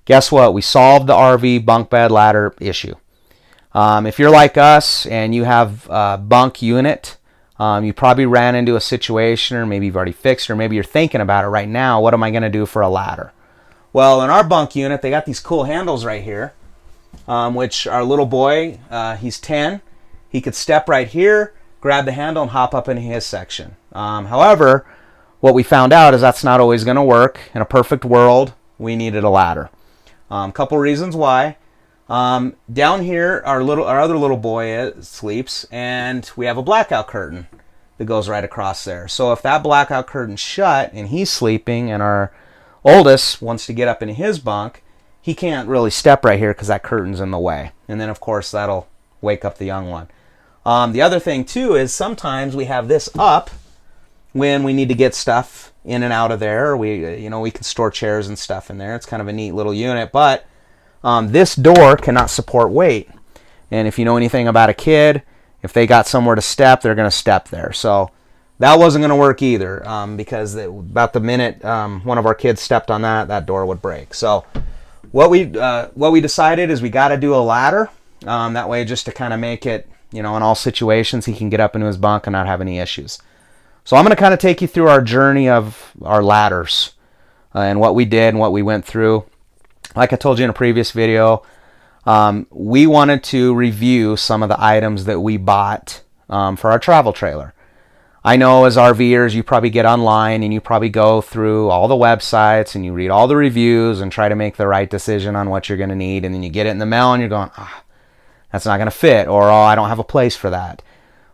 Guess what? We solved the RV bunk bed ladder issue. If you're like us and you have a bunk unit, you probably ran into a situation, or maybe you've already fixed, or maybe you're thinking about it right now. What am I going to do for a ladder? Well, in our bunk unit, they got these cool handles right here, which our little boy, he's 10. He could step right here, grab the handle, and hop up into his section. However, what we found out is that's not always going to work. In a perfect world, we needed a ladder. Couple reasons why. Down here, our other little boy sleeps, and we have a blackout curtain that goes right across there. So if that blackout curtain's shut and he's sleeping, and our oldest wants to get up into his bunk, he can't really step right here because that curtain's in the way. And then, of course, that'll wake up the young one. The other thing, too, is sometimes we have this up when we need to get stuff in and out of there. We can store chairs and stuff in there. It's kind of a neat little unit, but this door cannot support weight. And if you know anything about a kid, if they got somewhere to step, they're going to step there. So that wasn't going to work either, because about the minute one of our kids stepped on that door would break. So what we decided is we got to do a ladder. That way, just to kind of make it, in all situations, he can get up into his bunk and not have any issues. So I'm going to kind of take you through our journey of our ladders and what we did and what we went through. Like I told you in a previous video, we wanted to review some of the items that we bought for our travel trailer. I know as RVers, you probably get online and you probably go through all the websites and you read all the reviews and try to make the right decision on what you're going to need. And then you get it in the mail and you're going, that's not going to fit, or I don't have a place for that.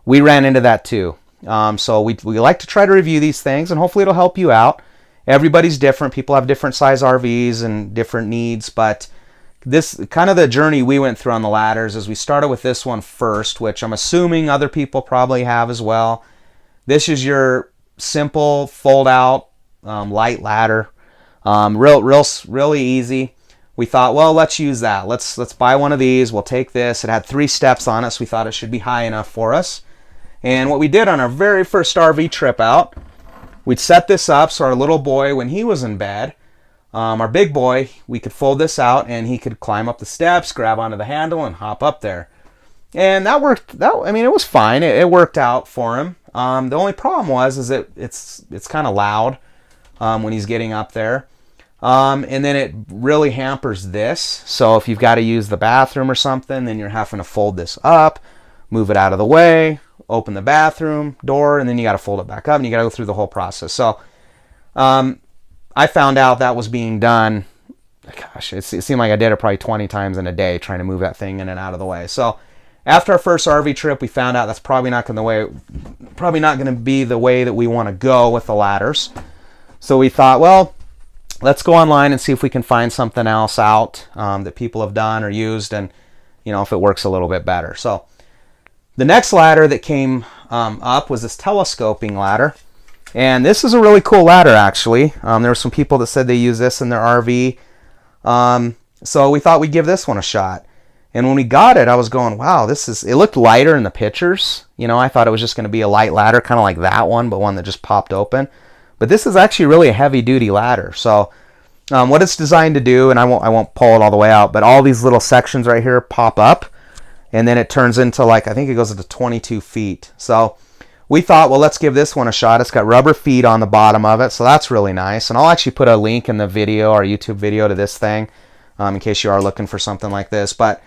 We ran into that too. So we like to try to review these things, and hopefully it'll help you out. Everybody's different. People have different size RVs and different needs, but this kind of the journey we went through on the ladders is we started with this one first, which I'm assuming other people probably have as well. This is your simple fold out light ladder. Really easy. We thought, well, let's use that. Let's buy one of these. We'll take this. It had 3 steps on it, so we thought it should be high enough for us. And what we did on our very first RV trip out, we'd set this up so our little boy, when he was in bed, our big boy, we could fold this out and he could climb up the steps, grab onto the handle, and hop up there. And that worked. It was fine. It worked out for him. The only problem is it's kind of loud when he's getting up there. And then it really hampers this. So if you've got to use the bathroom or something, then you're having to fold this up, move it out of the way, open the bathroom door, and then you got to fold it back up, and you got to go through the whole process. So I found out that was being done. Gosh, it seemed like I did it probably 20 times in a day trying to move that thing in and out of the way. So after our first RV trip, we found out that's probably not going to be the way that we want to go with the ladders. So we thought, well, let's go online and see if we can find something else out that people have done or used, and if it works a little bit better. So the next ladder that came up was this telescoping ladder. And this is a really cool ladder, actually. There were some people that said they use this in their RV. So we thought we'd give this one a shot. And when we got it, I was going, wow, it looked lighter in the pictures. I thought it was just going to be a light ladder, kind of like that one, but one that just popped open. But this is actually really a heavy-duty ladder. So what it's designed to do, and I won't pull it all the way out, but all these little sections right here pop up. And then it turns into I think it goes to 22 feet. So we thought, well, let's give this one a shot. It's got rubber feet on the bottom of it, so that's really nice. And I'll actually put a link in the video, our YouTube video, to this thing, in case you are looking for something like this. But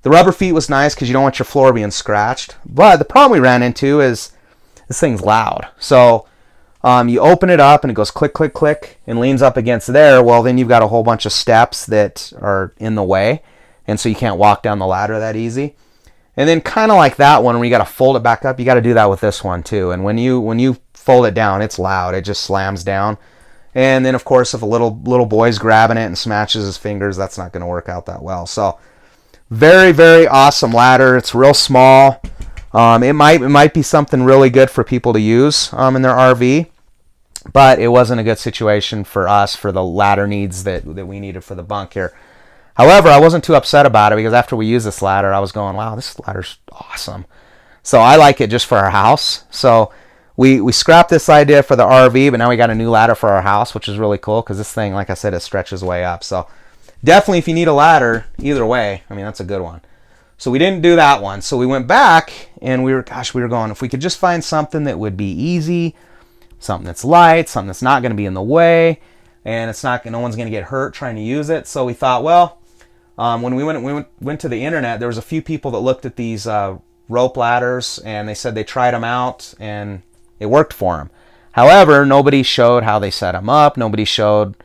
the rubber feet was nice because you don't want your floor being scratched. But the problem we ran into is this thing's loud. So you open it up and it goes click, click, click, and leans up against there. Well, then you've got a whole bunch of steps that are in the way, and so you can't walk down the ladder that easy. And then kind of like that one, where you got to fold it back up, you got to do that with this one too. And when you fold it down, it's loud. It just slams down. And then, of course, if a little boy's grabbing it and smashes his fingers, that's not going to work out that well. So very, very awesome ladder. It's real small. It might be something really good for people to use in their RV, but it wasn't a good situation for us for the ladder needs that we needed for the bunk here. However, I wasn't too upset about it because after we used this ladder, I was going, wow, this ladder's awesome. So I like it just for our house. So we scrapped this idea for the RV, but now we got a new ladder for our house, which is really cool because this thing, like I said, it stretches way up. So definitely if you need a ladder, either way, I mean, that's a good one. So we didn't do that one. So we went back and we were going, if we could just find something that would be easy, something that's light, something that's not going to be in the way, and no one's going to get hurt trying to use it. So we thought, well, when we went to the internet, there was a few people that looked at these rope ladders, and they said they tried them out and it worked for them. However, nobody showed how they set them up. Nobody showed,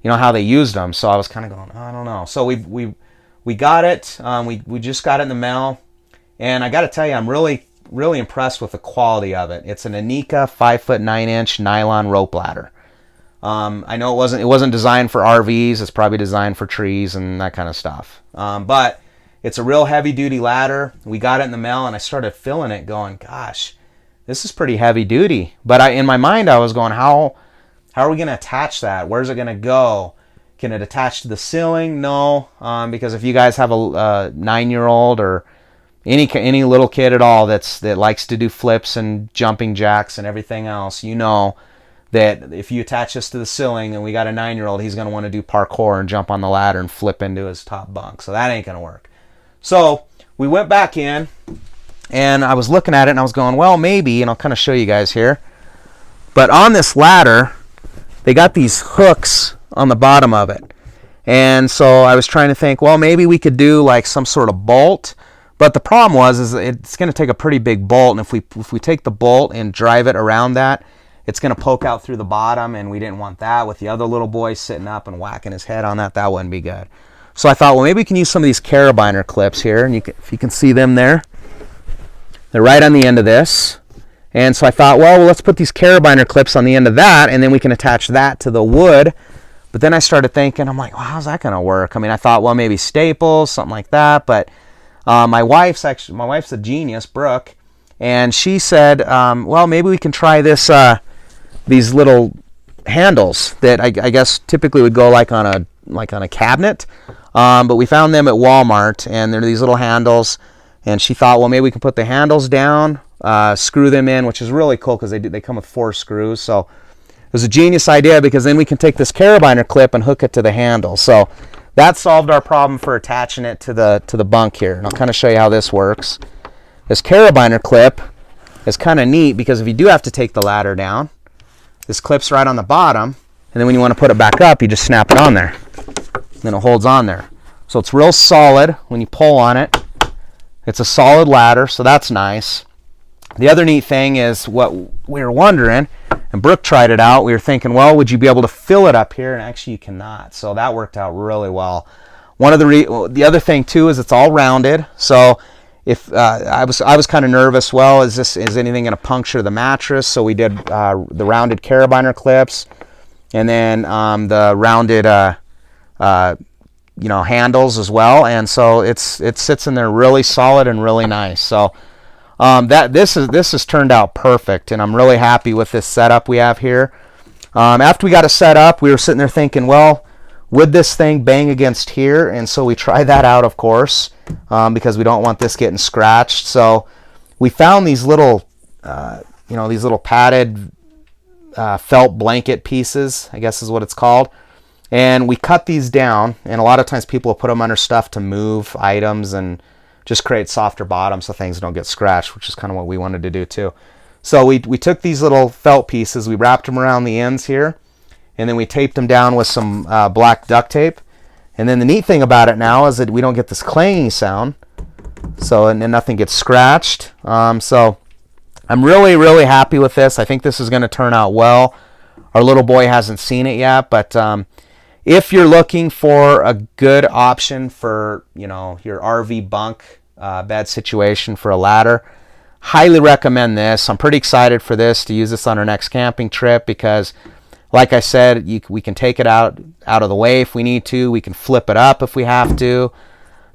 how they used them. So I was kind of going, I don't know. So we got it. We just got it in the mail, and I got to tell you, I'm really impressed with the quality of it. It's an Aoneky 5'9" nylon rope ladder. I know it wasn't designed for RVs. It's probably designed for trees and that kind of stuff. But it's a real heavy duty ladder. We got it in the mail, and I started feeling it, going, gosh, this is pretty heavy duty. But in my mind, I was going, how are we going to attach that? Where's it going to go? Can it attach to the ceiling? No, because if you guys have a 9-year-old or any little kid at all that likes to do flips and jumping jacks and everything else, that if you attach this to the ceiling, and we got a 9-year-old, he's going to want to do parkour and jump on the ladder and flip into his top bunk. So that ain't going to work. So we went back in, and I was looking at it, and I was going, well, maybe, and I'll kind of show you guys here. But on this ladder, they got these hooks on the bottom of it. And so I was trying to think, well, maybe we could do like some sort of bolt. But the problem is it's going to take a pretty big bolt, and if we take the bolt and drive it around that, it's going to poke out through the bottom, and we didn't want that with the other little boy sitting up and whacking his head on that. That wouldn't be good. So I thought, well, maybe we can use some of these carabiner clips here, and if you can see them there, they're right on the end of this. And so I thought, well, let's put these carabiner clips on the end of that, and then we can attach that to the wood. But then I started thinking, I'm like, well, how's that going to work? I mean, I thought, well, maybe staples, something like that. But my wife's a genius, Brooke, and she said, well, maybe we can try these little handles that I guess typically would go like on a cabinet. But we found them at Walmart, and they're these little handles. And she thought, well, maybe we can put the handles down, screw them in, which is really cool because they come with 4 screws. So it was a genius idea, because then we can take this carabiner clip and hook it to the handle. So that solved our problem for attaching it to the bunk here. And I'll kind of show you how this works. This carabiner clip is kind of neat, because if you do have to take the ladder down, this clips right on the bottom, and then when you want to put it back up, you just snap it on there. And then it holds on there. So it's real solid when you pull on it. It's a solid ladder, so that's nice. The other neat thing is what we were wondering, and Brooke tried it out. We were thinking, well, would you be able to fill it up here? And actually you cannot. So that worked out really well. One of the other thing too is it's all rounded. So if I was kind of nervous, well, is anything going to puncture the mattress? So we did the rounded carabiner clips, and then the rounded handles as well. And so it sits in there really solid and really nice. So this has turned out perfect, and I'm really happy with this setup we have here. After we got it set up, we were sitting there thinking, well, would this thing bang against here? And so we tried that out, of course, because we don't want this getting scratched. So we found these little padded felt blanket pieces, I guess is what it's called. And we cut these down, and a lot of times people will put them under stuff to move items and just create softer bottoms so things don't get scratched, which is kind of what we wanted to do too. So we took these little felt pieces, we wrapped them around the ends here, and then we taped them down with some black duct tape. And then the neat thing about it now is that we don't get this clanging sound, so and nothing gets scratched. So I'm really, really happy with this. I think this is going to turn out well. Our little boy hasn't seen it yet, but if you're looking for a good option for your RV bunk bed situation for a ladder, highly recommend this. I'm pretty excited for this, to use this on our next camping trip, because like I said, we can take it out of the way if we need to. We can flip it up if we have to.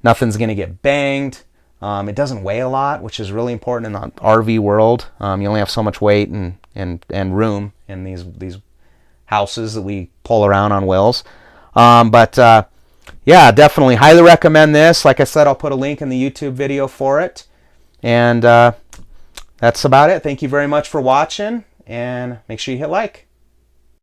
Nothing's going to get banged. It doesn't weigh a lot, which is really important in the RV world. You only have so much weight and room in these houses that we pull around on wheels. Yeah, definitely highly recommend this. Like I said, I'll put a link in the YouTube video for it. And that's about it. Thank you very much for watching, and make sure you hit like.